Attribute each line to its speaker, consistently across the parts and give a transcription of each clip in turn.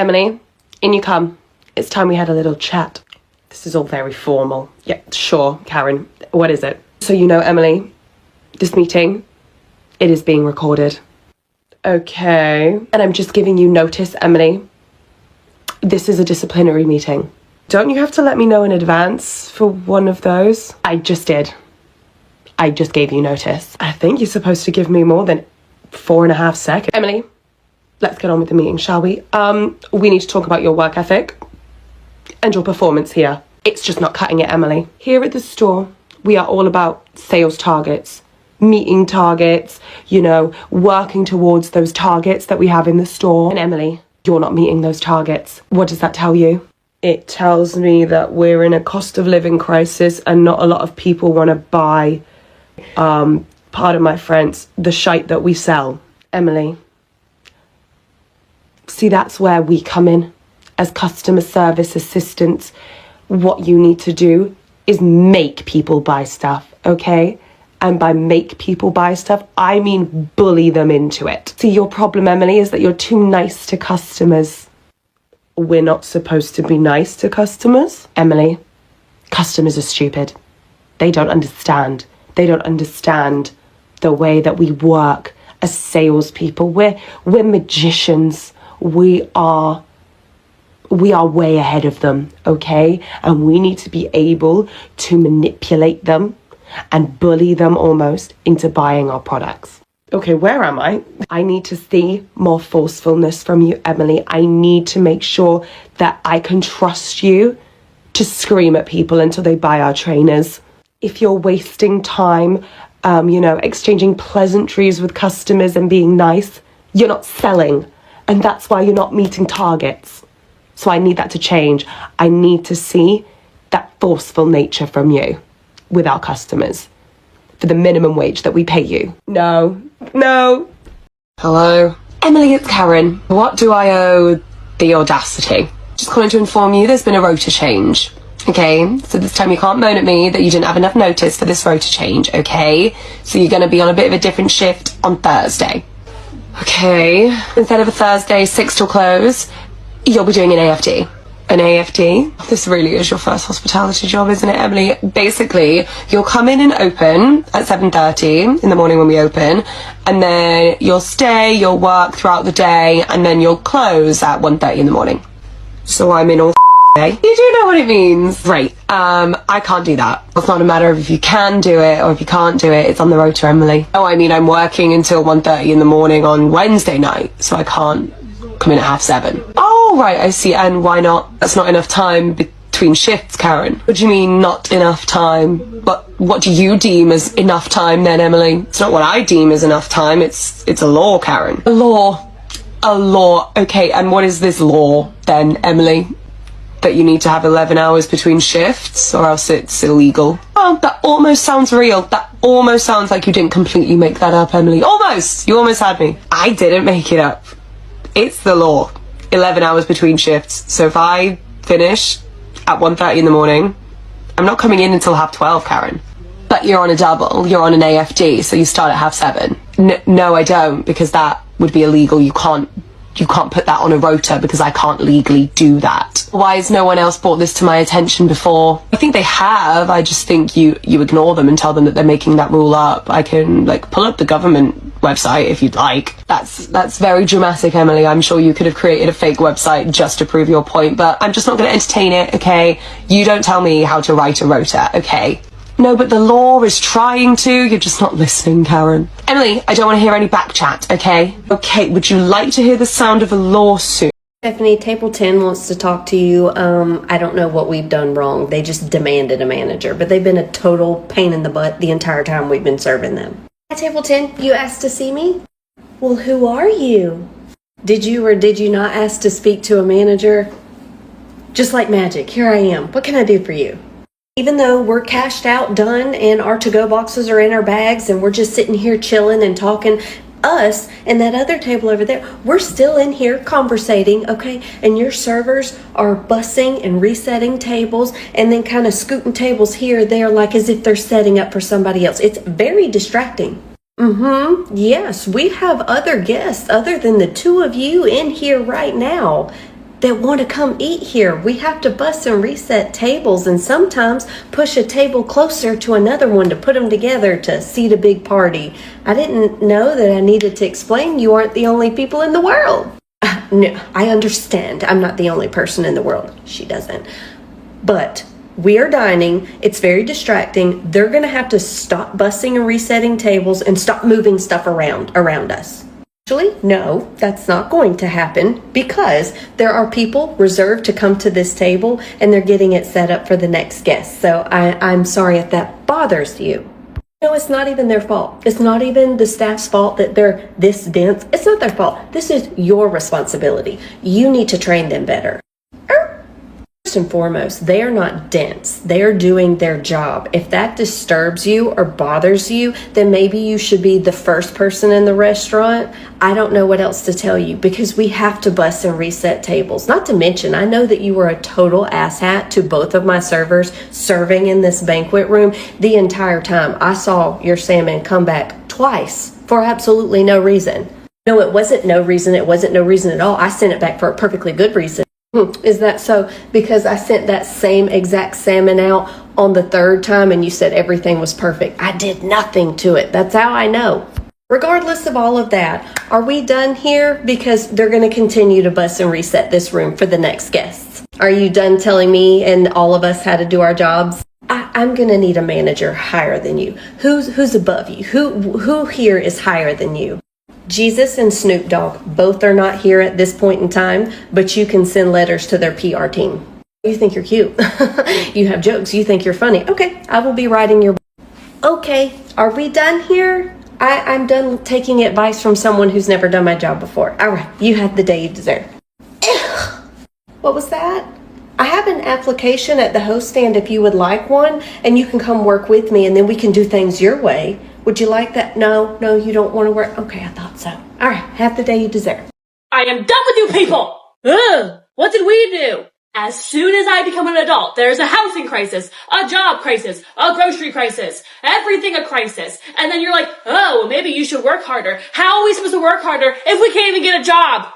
Speaker 1: Emily, in you come. It's time we had a little chat. This is all very formal. Yeah, sure, Karen. What is it? So you know, Emily, this meeting, it is being recorded. Okay. And I'm just giving you notice, Emily. This is a disciplinary meeting. Don't you have to let me know in advance for one of those? I just did. I just gave you notice. I think you're supposed to give me more than 4.5 seconds. Emily, let's get on with the meeting, shall we? We need to talk about your work ethic and your performance here. It's just not cutting it, Emily. Here at the store, we are all about sales targets, meeting targets, you know, working towards those targets that we have in the store. And Emily, you're not meeting those targets. What does that tell you? It tells me that we're in a cost of living crisis and not a lot of people want to buy, pardon my French, the shite that we sell. Emily, see, that's where we come in as customer service assistants. What you need to do is make people buy stuff, okay? And by make people buy stuff, I mean bully them into it. See, your problem, Emily, is that you're too nice to customers. We're not supposed to be nice to customers. Emily, customers are stupid. They don't understand. They don't understand the way that we work as salespeople. We're magicians. We are way ahead of them, okay? And we need to be able to manipulate them and bully them almost into buying our products. Okay, where am I? I need to see more forcefulness from you, Emily. I need to make sure that I can trust you to scream at people until they buy our trainers. If you're wasting time, exchanging pleasantries with customers and being nice, you're not selling. And that's why you're not meeting targets. So I need that to change. I need to see that forceful nature from you with our customers for the minimum wage that we pay you. No. Hello? Emily, it's Karen. What do I owe the audacity? Just calling to inform you there's been a rota change. Okay, so this time you can't moan at me that you didn't have enough notice for this rota change, okay? So you're going to be on a bit of a different shift on Thursday. Okay, instead of a Thursday 6 till close, you'll be doing an AFD. An AFD? This really is your first hospitality job, isn't it, Emily? Basically, you'll come in and open at 7:30 in the morning when we open, and then you'll stay, you'll work throughout the day, and then you'll close at 1:30 in the morning. So I'm in all day. You do know what it means. Right. I can't do that. It's not a matter of if you can do it or if you can't do it. It's on the rota, Emily. Oh, I mean, I'm working until 1:30 in the morning on Wednesday night, so I can't come in at 7:30. Oh, right, I see. And why not? That's not enough time between shifts, Karen. What do you mean, not enough time? What do you deem as enough time then, Emily? It's not what I deem as enough time. It's a law, Karen. A law. Okay, and what is this law then, Emily? That you need to have 11 hours between shifts or else it's illegal? Oh, that almost sounds real. That almost sounds like you didn't completely make that up, Emily. Almost. You almost had me. I didn't make it up. It's the law. 11 hours between shifts. So if I finish at 1:30 in the morning, I'm not coming in until 12:30, Karen. But you're on a double. You're on an AFD, so you start at 7:30. No, I don't, because that would be illegal. You can't put that on a rota because I can't legally do that. Why has no one else brought this to my attention before? I think they have. I just think you ignore them and tell them that they're making that rule up. I can pull up the government website if you'd like. That's very dramatic, Emily. I'm sure you could have created a fake website just to prove your point, but I'm just not going to entertain it, okay? You don't tell me how to write a rota, okay? No, but the law is trying to. You're just not listening, Karen. Emily, I don't want to hear any back chat, okay? Okay, would you like to hear the sound of a lawsuit?
Speaker 2: Stephanie, Table 10 wants to talk to you. I don't know what we've done wrong. They just demanded a manager, but they've been a total pain in the butt the entire time we've been serving them. Hi, Table 10. You asked to see me? Well, who are you? Did you or did you not ask to speak to a manager? Just like magic, here I am. What can I do for you? Even though we're cashed out, done, and our to-go boxes are in our bags and we're just sitting here chilling and talking, us and that other table over there, we're still in here conversating, okay? And your servers are bussing and resetting tables and then kind of scooting tables here or there like as if they're setting up for somebody else. It's very distracting. Yes, we have other guests other than the two of you in here right now. that want to come eat here. We have to bus and reset tables and sometimes push a table closer to another one to put them together to seat a big party. I didn't know that I needed to explain you aren't the only people in the world. No, I understand. I'm not the only person in the world. She doesn't. But we are dining. It's very distracting. They're going to have to stop bussing and resetting tables and stop moving stuff around us. Actually, no, that's not going to happen because there are people reserved to come to this table and they're getting it set up for the next guest. So I'm sorry if that bothers you. No, it's not even their fault. It's not even the staff's fault that they're this dense. It's not their fault. This is your responsibility. You need to train them better. First and foremost, they are not dense. They are doing their job. If that disturbs you or bothers you, then maybe you should be the first person in the restaurant. I don't know what else to tell you because we have to bus and reset tables. Not to mention, I know that you were a total asshat to both of my servers serving in this banquet room the entire time. I saw your salmon come back twice for absolutely no reason. No, it wasn't no reason. It wasn't no reason at all. I sent it back for a perfectly good reason. Is that so? Because I sent that same exact salmon out on the third time and you said everything was perfect. I did nothing to it. That's how I know. Regardless of all of that, are we done here? Because they're going to continue to bus and reset this room for the next guests. Are you done telling me and all of us how to do our jobs? I'm going to need a manager higher than you. Who's above you? Who here is higher than you? Jesus and Snoop Dogg, both are not here at this point in time, but you can send letters to their PR team. You think you're cute. You have jokes. You think you're funny. Okay, I will be writing your... Okay, are we done here? I'm done taking advice from someone who's never done my job before. All right, you have the day you deserve. What was that? I have an application at the host stand if you would like one, and you can come work with me, and then we can do things your way. Would you like that? No, you don't want to work. Okay, I thought so. All right, have the day you deserve.
Speaker 3: I am done with you people! Ugh, what did we do? As soon as I become an adult, there's a housing crisis, a job crisis, a grocery crisis, everything a crisis. And then you're like, oh, maybe you should work harder. How are we supposed to work harder if we can't even get a job?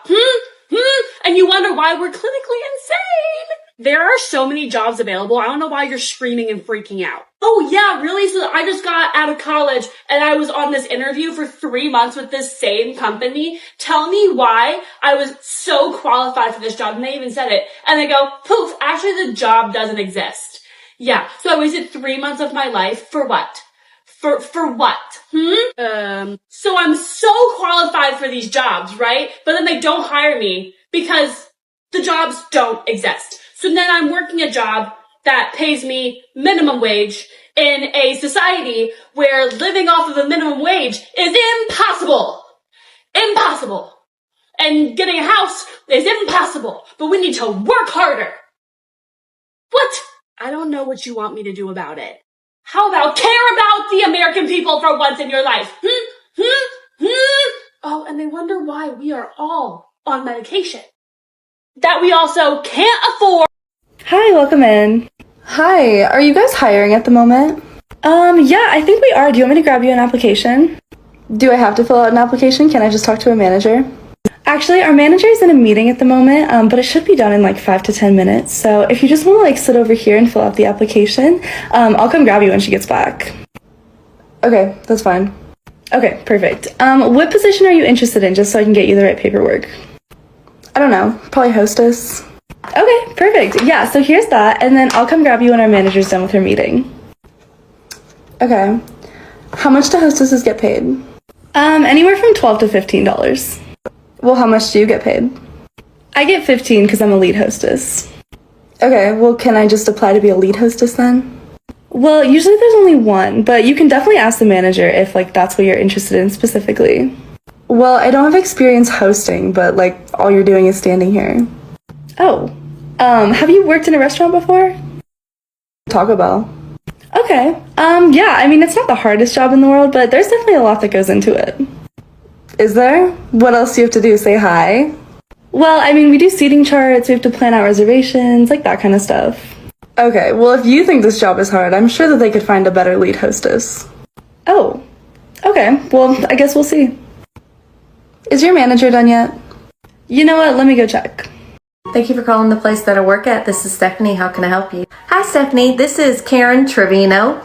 Speaker 3: And you wonder why we're clinically insane. There are so many jobs available. I don't know why you're screaming and freaking out. Oh yeah, really? So I just got out of college and I was on this interview for 3 months with this same company. Tell me why I was so qualified for this job. And they even said it. And they go, poof, actually the job doesn't exist. Yeah, so I wasted 3 months of my life for what? For what? So I'm so qualified for these jobs, right? But then they don't hire me because the jobs don't exist. So then I'm working a job that pays me minimum wage in a society where living off of a minimum wage is impossible. Impossible. And getting a house is impossible. But we need to work harder. What? I don't know what you want me to do about it. How about care about the American people for once in your life? Oh, and they wonder why we are all on medication that we also can't afford.
Speaker 4: Hi, welcome in. Hi, are you guys hiring at the moment? Yeah, I think we are. Do you want me to grab you an application? Do I have to fill out an application? Can I just talk to a manager? Actually, our manager is in a meeting at the moment, but it should be done in like 5 to 10 minutes. So if you just want to like sit over here and fill out the application, I'll come grab you when she gets back. Okay, that's fine. Okay, perfect. What position are you interested in, just so I can get you the right paperwork? I don't know, probably hostess. Okay, perfect. Yeah, so here's that, and then I'll come grab you when our manager's done with her meeting. Okay. How much do hostesses get paid? Anywhere from $12 to $15. Well, how much do you get paid? I get 15 because I'm a lead hostess. Okay, well, can I just apply to be a lead hostess then? Well, usually there's only one, but you can definitely ask the manager if, like, that's what you're interested in specifically. Well, I don't have experience hosting, but, like, all you're doing is standing here. Oh. Have you worked in a restaurant before? Taco Bell. Okay. Yeah, I mean, it's not the hardest job in the world, but there's definitely a lot that goes into it. Is there? What else do you have to do? Say hi? Well, I mean, we do seating charts, we have to plan out reservations, like that kind of stuff. Okay, well, if you think this job is hard, I'm sure that they could find a better lead hostess. Oh. Okay, well, I guess we'll see. Is your manager done yet? You know what? Let me go check.
Speaker 2: Thank you for calling the place that I work at. This is Stephanie. How can I help you? Hi, Stephanie. This is Karen Trevino.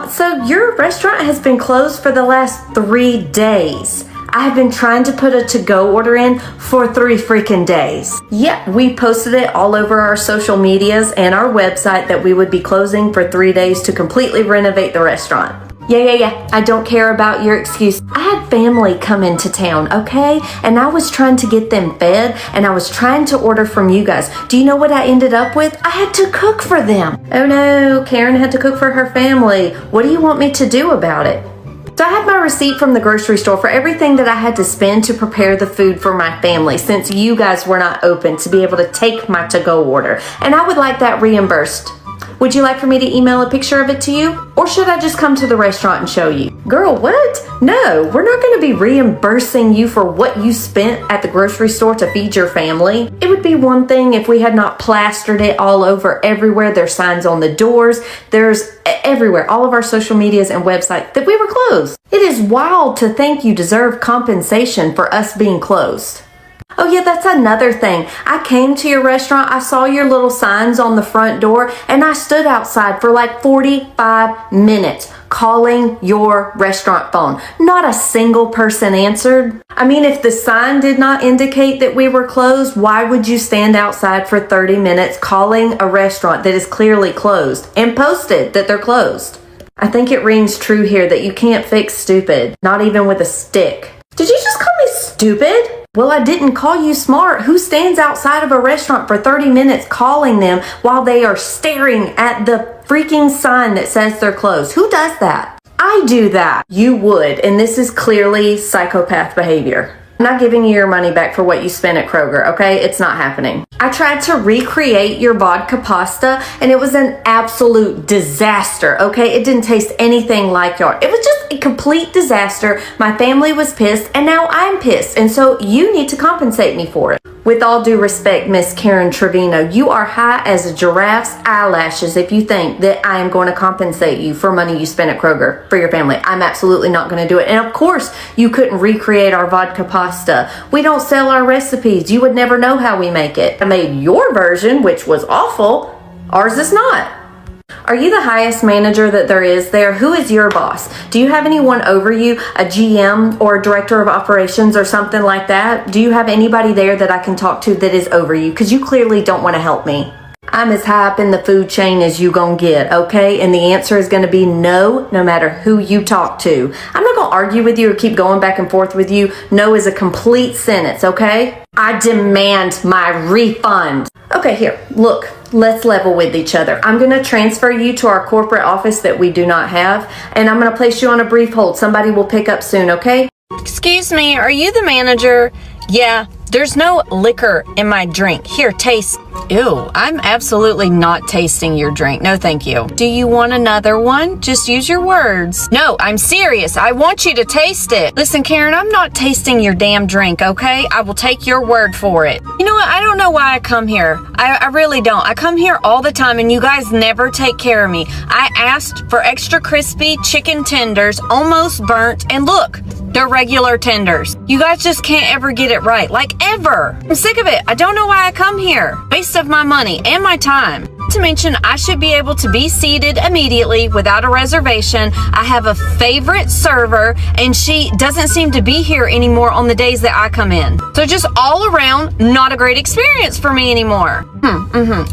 Speaker 2: So your restaurant has been closed for the last 3 days. I have been trying to put a to-go order in for 3 freaking days. Yeah, we posted it all over our social medias and our website that we would be closing for 3 days to completely renovate the restaurant. Yeah. I don't care about your excuse. I had family come into town, okay? And I was trying to get them fed, and I was trying to order from you guys. Do you know what I ended up with? I had to cook for them. Oh no, Karen had to cook for her family. What do you want me to do about it? So I had my receipt from the grocery store for everything that I had to spend to prepare the food for my family since you guys were not open to be able to take my to-go order. And I would like that reimbursed. Would you like for me to email a picture of it to you? Or should I just come to the restaurant and show you? Girl, what? No, we're not going to be reimbursing you for what you spent at the grocery store to feed your family. It would be one thing if we had not plastered it all over everywhere. There's signs on the doors. There's everywhere, all of our social medias and websites that we were closed. It is wild to think you deserve compensation for us being closed. Oh yeah, that's another thing. I came to your restaurant, I saw your little signs on the front door, and I stood outside for like 45 minutes calling your restaurant phone. Not a single person answered. I mean, if the sign did not indicate that we were closed, why would you stand outside for 30 minutes calling a restaurant that is clearly closed and posted that they're closed? I think it rings true here that you can't fix stupid, not even with a stick. Did you just call me stupid? Well, I didn't call you smart. Who stands outside of a restaurant for 30 minutes calling them while they are staring at the freaking sign that says they're closed? Who does that? I do that. You would, and this is clearly psychopath behavior. I'm not giving you your money back for what you spent at Kroger, okay? It's not happening. I tried to recreate your vodka pasta, and it was an absolute disaster, okay? It didn't taste anything like yours. It was just a complete disaster. My family was pissed, and now I'm pissed, and so you need to compensate me for it. With all due respect, Miss Karen Trevino, you are high as a giraffe's eyelashes if you think that I am going to compensate you for money you spent at Kroger for your family. I'm absolutely not going to do it. And of course, you couldn't recreate our vodka pasta. We don't sell our recipes. You would never know how we make it. I made your version, which was awful. Ours is not. Are you the highest manager that there is there? Who is your boss? Do you have anyone over you, a GM or a director of operations or something like that? Do you have anybody there that I can talk to that is over you? Because you clearly don't want to help me. I'm as high up in the food chain as you gonna get, okay? And the answer is gonna be no matter who you talk to. I'm not gonna argue with you or keep going back and forth with you. No is a complete sentence, okay? I demand my refund. Okay, here, look, let's level with each other. I'm gonna transfer you to our corporate office that we do not have, and I'm gonna place you on a brief hold. Somebody will pick up soon, okay?
Speaker 5: Excuse me, are you the manager? Yeah, there's no liquor in my drink. Here, taste. Ew, I'm absolutely not tasting your drink. No, thank you. Do you want another one? Just use your words. No, I'm serious. I want you to taste it. Listen, Karen, I'm not tasting your damn drink, okay? I will take your word for it. You know what? I don't know why I come here. I really don't. I come here all the time and you guys never take care of me. I asked for extra crispy chicken tenders, almost burnt, and look, they're regular tenders. You guys just can't ever get it right, like ever. I'm sick of it. I don't know why I come here. Waste of my money and my time. Not to mention, I should be able to be seated immediately without a reservation. I have a favorite server and she doesn't seem to be here anymore on the days that I come in. So just all around, not a great experience for me anymore.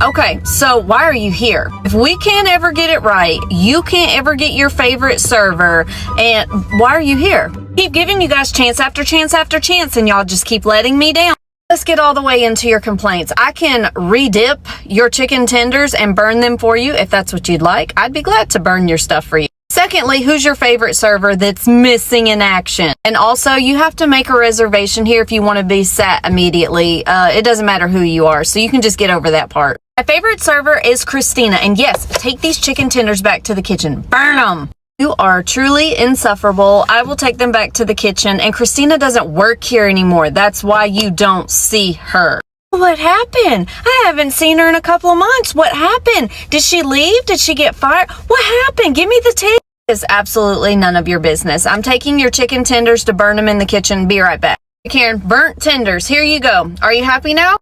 Speaker 5: Okay, so why are you here? If we can't ever get it right, you can't ever get your favorite server, and why are you here? Keep giving you guys chance after chance after chance, and y'all just keep letting me down. Let's get all the way into your complaints. I can re-dip your chicken tenders and burn them for you if that's what you'd like. I'd be glad to burn your stuff for you. Secondly, who's your favorite server that's missing in action? And also, you have to make a reservation here if you want to be sat immediately. It doesn't matter who you are, so you can just get over that part. My favorite server is Christina, and yes, take these chicken tenders back to the kitchen. Burn them! You are truly insufferable. I will take them back to the kitchen, and Christina doesn't work here anymore. That's why you don't see her. What happened? I haven't seen her in a couple of months. What happened? Did she leave? Did she get fired? What happened? Give me the tea. It's absolutely none of your business. I'm taking your chicken tenders to burn them in the kitchen. Be right back. Karen, burnt tenders. Here you go. Are you happy now?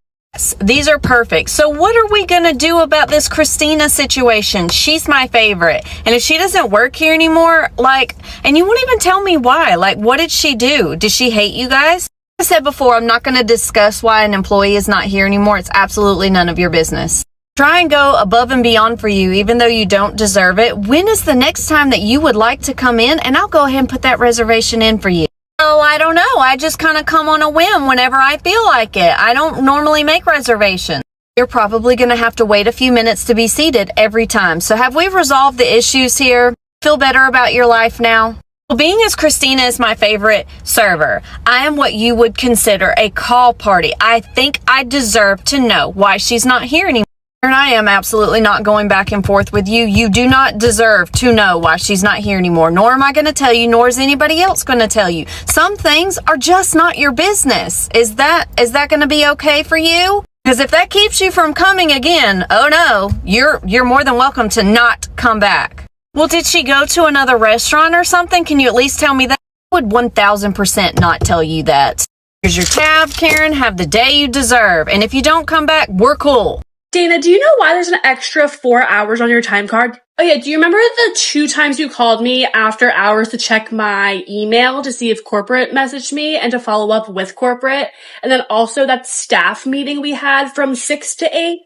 Speaker 5: These are perfect. So what are we gonna do about this Christina situation? She's my favorite. And if she doesn't work here anymore, and you won't even tell me why. What did she do? Did she hate you guys? I said before, I'm not gonna discuss why an employee is not here anymore. It's absolutely none of your business. Try and go above and beyond for you, even though you don't deserve it. When is the next time that you would like to come in? And I'll go ahead and put that reservation in for you. Oh, I don't know. I just kind of come on a whim whenever I feel like it. I don't normally make reservations. You're probably going to have to wait a few minutes to be seated every time. So have we resolved the issues here? Feel better about your life now? Well, being as Christina is my favorite server, I am what you would consider a call party. I think I deserve to know why she's not here anymore. And I am absolutely not going back and forth with you. You do not deserve to know why she's not here anymore, nor am I going to tell you, nor is anybody else going to tell you. Some things are just not your business. Is that going to be okay for you? Because if that keeps you from coming again, oh no, you're more than welcome to not come back. Well, did she go to another restaurant or something? Can you at least tell me that? I would 1000% not tell you that. Here's your tab, Karen. Have the day you deserve. And if you don't come back, we're cool.
Speaker 3: Dana, do you know why there's an extra 4 hours on your time card? Oh yeah, do you remember the 2 times you called me after hours to check my email to see if corporate messaged me and to follow up with corporate? And then also that staff meeting we had from 6 to 8?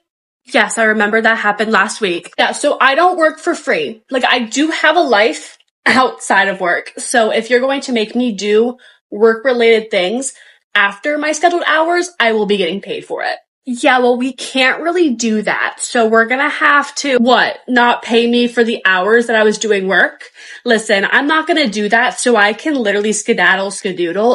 Speaker 3: Yes, I remember that happened last week. Yeah, so I don't work for free. I do have a life outside of work. So if you're going to make me do work-related things after my scheduled hours, I will be getting paid for it. Yeah, well, we can't really do that. So we're gonna have to, not pay me for the hours that I was doing work? Listen, I'm not gonna do that, so I can literally skedaddle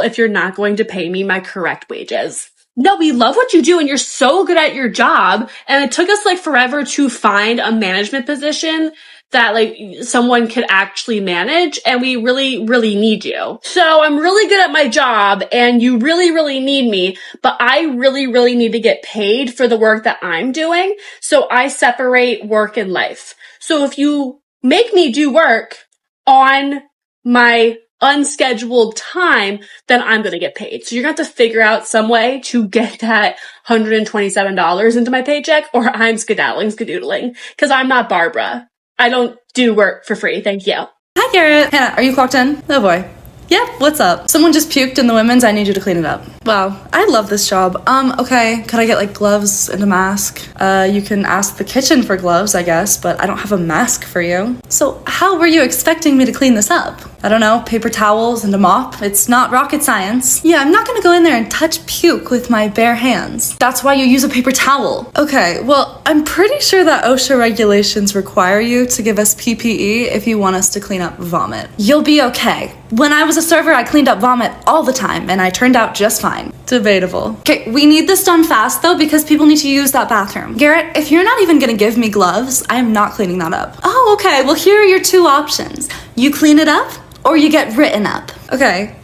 Speaker 3: if you're not going to pay me my correct wages. No, we love what you do and you're so good at your job. And it took us forever to find a management position that someone could actually manage, and we really, really need you. So I'm really good at my job and you really, really need me, but I really, really need to get paid for the work that I'm doing. So I separate work and life. So if you make me do work on my unscheduled time, then I'm going to get paid. So you're going to have to figure out some way to get that $127 into my paycheck, or I'm skedaddling, because I'm not Barbara. I don't do work for free, thank you.
Speaker 4: Hi, Garrett. Hannah, are you clocked in? Oh boy. Yep, what's up? Someone just puked in the women's. I need you to clean it up. Wow, I love this job. Okay, could I get gloves and a mask? You can ask the kitchen for gloves, I guess, but I don't have a mask for you. So how were you expecting me to clean this up? I don't know, paper towels and a mop. It's not rocket science. Yeah, I'm not gonna go in there and touch puke with my bare hands. That's why you use a paper towel. Okay, well, I'm pretty sure that OSHA regulations require you to give us PPE if you want us to clean up vomit. You'll be okay. When I was a server, I cleaned up vomit all the time, and I turned out just fine. Debatable. Okay, we need this done fast, though, because people need to use that bathroom. Garrett, if you're not even gonna give me gloves, I am not cleaning that up. Oh, okay, well, here are your 2 options. You clean it up, or you get written up. Okay,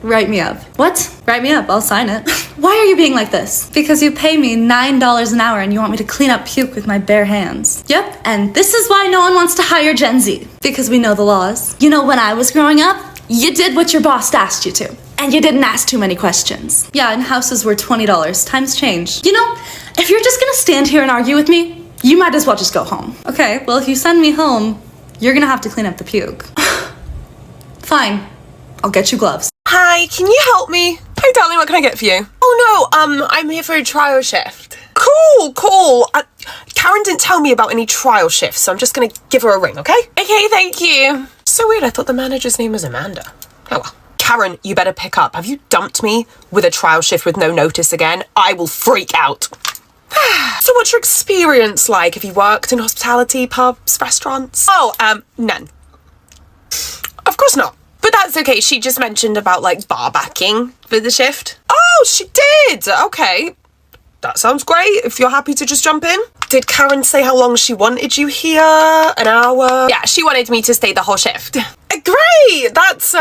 Speaker 4: write me up. What? Write me up, I'll sign it. Why are you being like this? Because you pay me $9 an hour and you want me to clean up puke with my bare hands. Yep, and this is why no one wants to hire Gen Z. Because we know the laws. You know, when I was growing up, you did what your boss asked you to. And you didn't ask too many questions. Yeah, and houses were $20. Times change. You know, if you're just gonna stand here and argue with me, you might as well just go home. Okay, well, if you send me home, you're gonna have to clean up the puke. Fine, I'll get you gloves.
Speaker 6: Hi, can you help me? Hey darling, what can I get for you? Oh no, I'm here for a trial shift. Cool. Karen didn't tell me about any trial shifts, so I'm just gonna give her a ring, okay? Okay, thank you. So weird, I thought the manager's name was Amanda. Oh well. Karen, you better pick up. Have you dumped me with a trial shift with no notice again? I will freak out. So what's your experience like? Have you worked in hospitality, pubs, restaurants? Oh, none. Of course not. But that's okay. She just mentioned about bar backing for the shift. Oh, she did. Okay. That sounds great. If you're happy to just jump in. Did Karen say how long she wanted you here? An hour? Yeah, she wanted me to stay the whole shift. Great. That's,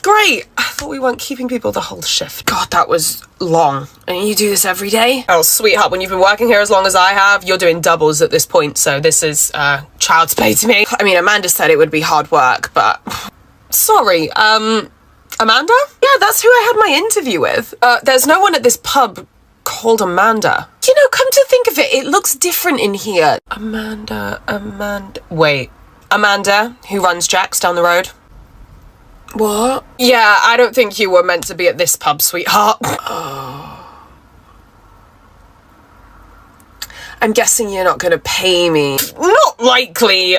Speaker 6: great. I thought we weren't keeping people the whole shift. God, that was long. And you do this every day? Oh, sweetheart, when you've been working here as long as I have, you're doing doubles at this point. So this is, child's play to me. I mean, Amanda said it would be hard work, but... Sorry, Amanda? Yeah, that's who I had my interview with. There's no one at this pub called Amanda. You know, come to think of it, it looks different in here. Amanda, wait. Amanda, who runs Jack's down the road? What? Yeah, I don't think you were meant to be at this pub, sweetheart. I'm guessing you're not gonna pay me. Not likely,